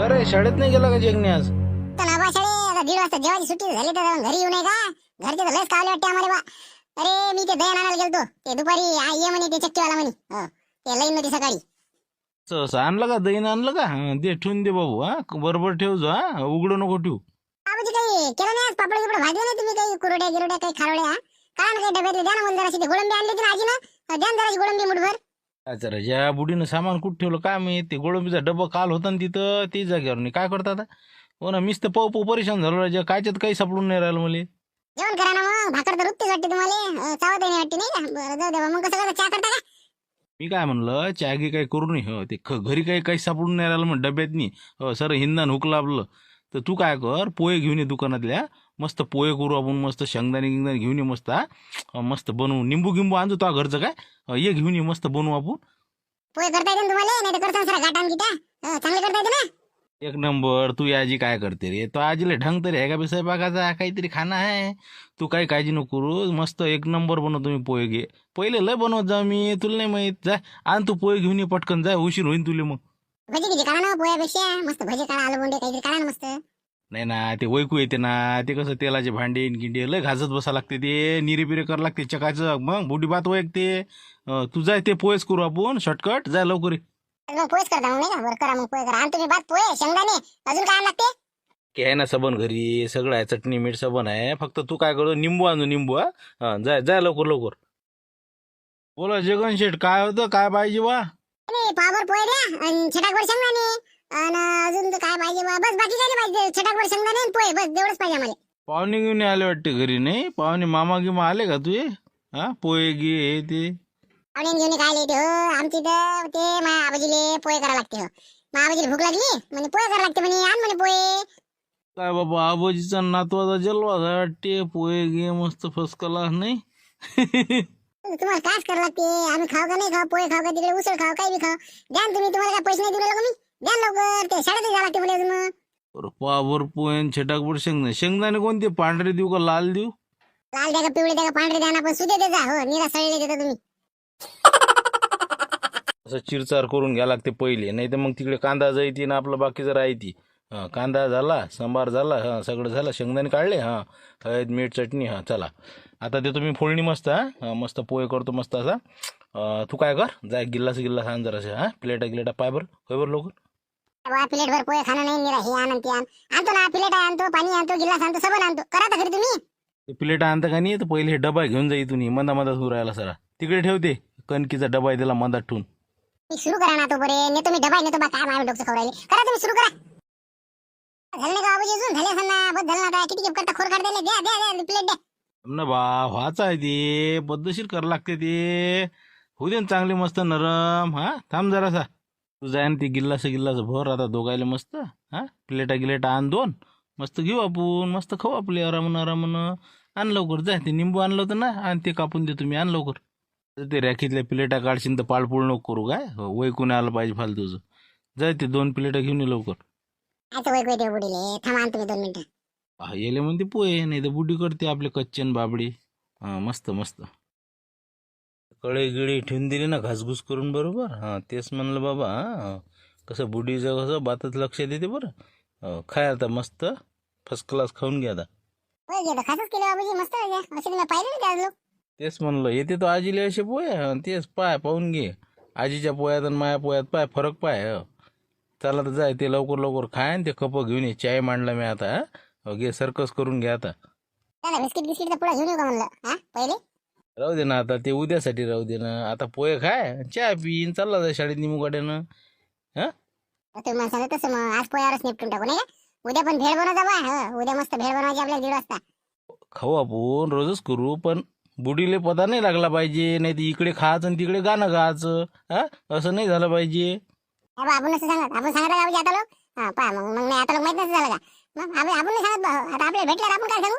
अरे शाळेत नाही गेला का जगने आज? तर ना बा शाळे आता 1:30 वाजता जेवायची सुट्टी झाली तर घरी येऊ नये का? घरचे तर लयच कावले वाटते आम्हाला बा. अरे मी ते दयान आणायला गेलतो, ते दुपारी ये म्हणे ते चक्कीवाला म्हणे. ते लाईन मध्ये सकाळी असं आणलं का? दहीन आणलं का? दे ठेवून दे बाबू. बरोबर ठेव जो. उघडू नको ठेवू. बाबूजी काही केलं नाही आज? पापड गिपड भाजले नाही तुम्ही? काही कुरड्या गिरड्या काही खारोड्या? काय ना काही डब्यातले द्या ना मला जराशी. ते गोळंबी आणली होती ना आजीनं, द्या ना जराशी गोळंबी मुठभर. अच्छा रे, या बुडीनं सामान कुठं ठेवलं काय माहित? ते गोळंबीचा डब्बा काल होता ना तिथं, ती जागेवर नाही. काय करतात? हो ना, मीच तर पाहू पाहू परेशान झालो राजा. कायच्यात काही सापडून नाही राहिलं मला. जेवण करा ना मग. भाकर तर रुपतीच वाटते तुम्हाला, चावत नाही वाटते नाही का? बरं जाऊ द्या. मग कसं करता? चहा करता का? मी काय म्हणलं, चहागी काही करू नये. हो ते घरी काही सापडून नाही राहिलं मग डब्यात नाही. हो सर हिंदान हुक लाभलं तर तू काय कर, पोहे घेऊन ये दुकानातल्या. मस्त पोहे करू आपण. मस्त शेंगदाणे गिंगदाणे घेऊन ये मस्त. मस्त बनवू. निंबू गिंबू आणतो तो घरचं काय. ये घेऊन ये, मस्त बनवू आपण. पोहे करता येते ना तुम्हाला? नाही तर करता सर गाठान गिटा. चांगले करता येते ना? एक नंबर. तू आजी काय करते रे? तो आजीला ढंग तरी आहे का बी स्वयंपाकाचा? काहीतरी खाणं आहे. तू काही काळजी नको करू. मस्त एक नंबर बनवतो मी पोहे. घे पहिले लय बनवत जा मी, तुला नाही माहित. जा आण तू पोहे घेऊन ये पटकन. जा उशीर होईन तुले मग. भजी गिजी काढा ना पोह्यापेक्षा. मस्त भजी काढा, आलू बोंडे काहीतरी काढा ना मस्त. नाही ना, ते वैकू येते ना. ते कसं तेलाचे भांडे गिंडे लय घासत बसा लागते. ते निरे बिरे करावं लागते चकाचं. मग बुडी बात वैकते. तू जाय ते पोहेच करू आपण शॉर्टकट. जाय लवकर ये. मग पोहेच करता मग नाही का? बरं करा मग पोहे करा. आणि तुम्ही भात पोहे शेंगदाणे अजून काय लागते? की आहे ना सबन घरी. सगळं आहे, चटणी मीठ सबन आहे. फक्त तू काय करू, निंबू आणू निंबू. जाय जाय लवकर लवकर. बोला जगन शेठ, काय होतं? काय पाहिजे बा? नाही पावर पोहे द्या आणि छटाकभर शेंगदाणे. आणि अजून तर काय पाहिजे बा? बस बाकी काही नाही पाहिजे. छटाकभर शेंगदाणे आणि पोहे, बस एवढंच पाहिजे आम्हाला. पाहुणे घेऊन आले वाटते घरी. नाही पाहुणे मामा गिमा आले का तुझे? पोहे गे हे ते. आणि घेऊन काय लिहिते हो? आमची तर ते माझ्या आबाजीले पोहे करावं लागते हो. माझ्या आबाजीला भूक लागली म्हणे पोहे करावं लागते म्हणे. आण म्हणे पोहे. काय बाबा, आबाजीचा नातवाचा जलवा वाटते. पोहे गे मस्त फर्स्ट क्लास. नाही तुम्हाला कायच करावं लागते? आम्ही खाऊ का नाही खाऊ? पोहे खाऊ का तिकडे उसळ खाऊ, काही बी खाऊ द्या ना तुम्ही. तुम्हाला काय पैसे नाही दिले का मी? द्या ना लवकर. ते शाळेत जावं लागते मला अजून मग. पावर पोहे छटाकभर शेंगदाणे. शेंगदाणे कोणते? पांढरे देऊ का लाल देऊ? लाल द्या का पिवळे द्या का पांढरे द्या ना, पण सुदे देता हो. निरा सळले देता तुम्ही. असं चिरचार करून घ्या लागते पहिले. नाही तर मग तिकडे कांदा जायती ना आपलं बाकीचं राहती. कांदा झाला, सांबार झाला, सगळं झालं. शेंगदाणे काढले. हळद मीठ चटणी. चला आता ते तुम्ही फोडणी मस्त. मस्त पोहे करतो मस्त असा. तू काय कर, जाय गिल्लास आण जरासे. प्लेटा पाय बरं. होय बरं लवकर. प्लेट भर पोहे खाणं नाही. निरा हे आण ते आण. आणतो ना, प्लेट आणतो, पाणी आणतो, गिलास आणतो, सबन आणतो. करा तर घरी तुम्ही. ते प्लेट आणतं का नाही तर पहिले हे डबा घेऊन जा इथून. मधात होऊ राहिला सरा. तिकडे ठेवते कणकीचा डबा आहे, त्याला मधात ठेवून. मी सुरू करा ना तो बरे. नेतो मी डबा नेतो बा. काय माझ्या डोकं खवरायले. करा तुम्ही सुरू करा. झाले नाही का बाबूजी? अजून झाले असेल ना? बस झालं ना. किती करता खोर काढ द्या द्या द्या प्लेट द्या. ना बा व्हाच आहे ते. पद्धतशीर करावं लागते ते. होऊ दे ना चांगले मस्त नरम. थांब जरासा. तू जाय ना ते गिल्लास भर आता दोघायला मस्त. प्लेटा आण 2. मस्त घेऊ आपण. मस्त खाऊ आपले आरामनं. आण लवकर. जाय ते निंबू आणलं होतं ना, आणि ते कापून दे तुम्ही. आण लवकर. ते रॅकीतल्या प्लेटा काढशील तर पाळपूळ नको करू. काय वैकून आलं पाहिजे फालतूचं. जाय ते 2 प्लेटा घेऊन ये लवकर. आता वैक वैद्य बुडीले. थांबा आणतो मी 2 मिनिटं. येले म्हणते पोहे, नाही तर बुडी करते आपले कच्चन बाबडी. मस्त. कळे गिळी ठेवून दिली ना घासघूस करून बरोबर. तेच म्हणलं बाबा. कसं बुडीचं कसं बातच लक्ष देते बरं. खाय आता मस्त फर्स्ट क्लास खाऊन घ्या आता. होय घे खासच केले बाबूजी. मस्त आहे. असे तुम्ही पाहिले ना त्या लोक. तेच म्हणलं येते तो आजीले असे पोहे. तेच पाहून घे. आजीच्या पोह्यात आणि माया पोह्यात पाय फरक पाय. चला तर जाय ते लवकर खाय. ते कप घेऊन ये. चाय मांडला मी आता. घे सर्कस करून घ्या आता. त्याला बिस्किटचा पुढे घेऊन येऊ का म्हणलं पहिले. राहू दे ना आता, ते उद्यासाठी राहू दे ना. आता पोहे खाय, चहा पिन, चालला जाय शाळेत निमुगाड्यानं. तुम्ही म्हणसाल तसं मग आज पोयावरच निपटून टाकू नाही का? उद्या पण भेळ बनवता बा. उद्या मस्त भेळ बनवायची आपल्याला 1:30 वाजता. खाऊ आपण रोजच करू, पण बुडीले पता नाही लागला पाहिजे. नाही तर इकडे खायचं आणि तिकडे गाणं गायचं. असं नाही झालं पाहिजे. आपण असं सांगत. आपण सांगता का आता लोक? पहा मग नाही आता लोक माहित नाही झालं का? मग आपण नाही सांगत. आता आपल्याला भेटल्यावर आपण काय सांगू?